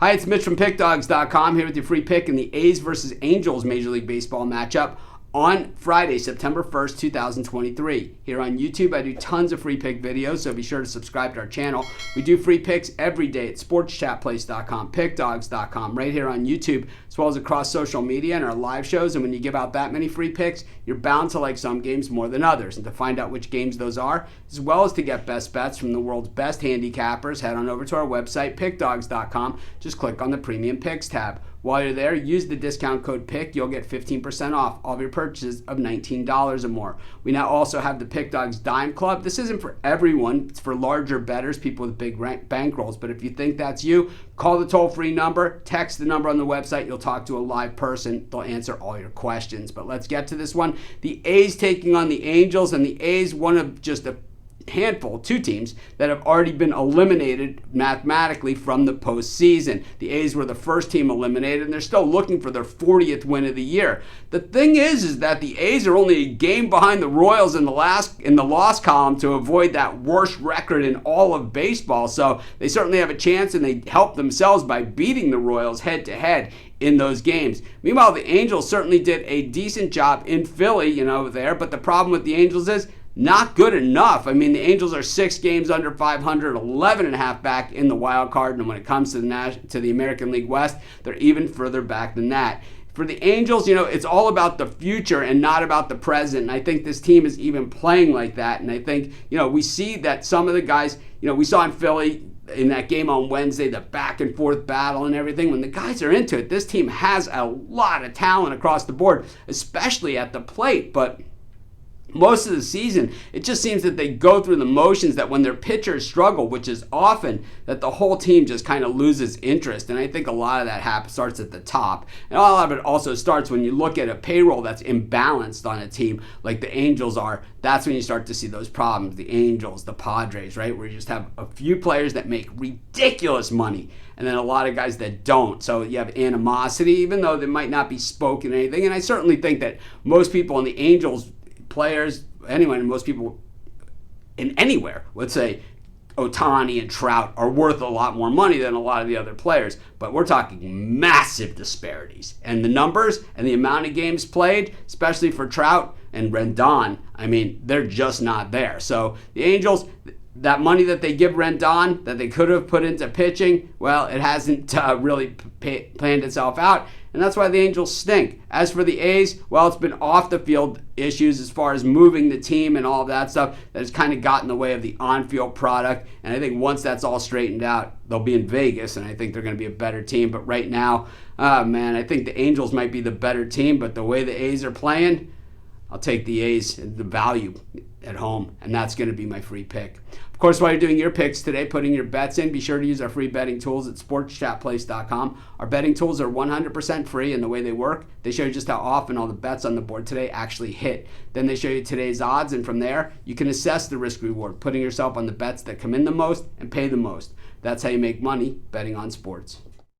Hi, it's Mitch from Pickdawgz.com here with your free pick in the A's versus Angels Major League Baseball matchup on Friday, September 1st, 2023. Here on YouTube, I do tons of free pick videos, so be sure to subscribe to our channel. We do free picks every day at sportschatplace.com, pickdawgz.com, right here on YouTube, as well as across social media and our live shows. And when you give out that many free picks, you're bound to like some games more than others. And to find out which games those are, as well as to get best bets from the world's best handicappers, head on over to our website, pickdawgz.com. Just click on the Premium Picks tab. While you're there, use the discount code PICK. You'll get 15% off all of your purchases of $19 or more. We now also have the Pick Dawgz Dime Club. This isn't for everyone. It's for larger bettors, people with big bankrolls. But if you think that's you, call the toll-free number, text the number on the website. You'll talk to a live person. They'll answer all your questions. But let's get to this one. The A's taking on the Angels, and the A's, one of just a handful, two teams that have already been eliminated mathematically from the postseason. The A's were the first team eliminated, and they're still looking for their 40th win of the year. The thing is that the A's are only a game behind the Royals in the loss column to avoid that worst record in all of baseball. So they certainly have a chance, and they help themselves by beating the Royals head-to-head in those games. Meanwhile, the Angels certainly did a decent job in Philly, there, but the problem with the Angels is not good enough. I mean, the Angels are 6 games under 500, 11 and a half back in the wild card, and when it comes to the American League West, they're even further back than that. For the Angels, it's all about the future and not about the present, and I think this team is even playing like that, and I think, we see that some of the guys, we saw in Philly, in that game on Wednesday, the back and forth battle and everything, when the guys are into it, this team has a lot of talent across the board, especially at the plate, but most of the season, it just seems that they go through the motions that when their pitchers struggle, which is often, that the whole team just kind of loses interest. And I think a lot of that starts at the top. And a lot of it also starts when you look at a payroll that's imbalanced on a team like the Angels are. That's when you start to see those problems. The Angels, the Padres, right? Where you just have a few players that make ridiculous money and then a lot of guys that don't. So you have animosity, even though they might not be spoken anything. And I certainly think that most people in the Angels, players, anyone, most people in anywhere would say Ohtani and Trout are worth a lot more money than a lot of the other players. But we're talking massive disparities. And the numbers and the amount of games played, especially for Trout and Rendon, I mean, they're just not there. So the Angels, that money that they give Rendon that they could have put into pitching, well, it hasn't really planned itself out. And that's why the Angels stink. As for the A's, well, it's been off the field issues as far as moving the team and all of that stuff that has kind of got in the way of the on-field product. And I think once that's all straightened out, they'll be in Vegas, and I think they're going to be a better team. But right now, I think the Angels might be the better team, but the way the A's are playing, I'll take the A's, the value at home, and that's going to be my free pick. Of course, while you're doing your picks today, putting your bets in, be sure to use our free betting tools at sportschatplace.com. Our betting tools are 100% free, and the way they work, they show you just how often all the bets on the board today actually hit. Then they show you today's odds, and from there, you can assess the risk-reward, putting yourself on the bets that come in the most and pay the most. That's how you make money betting on sports.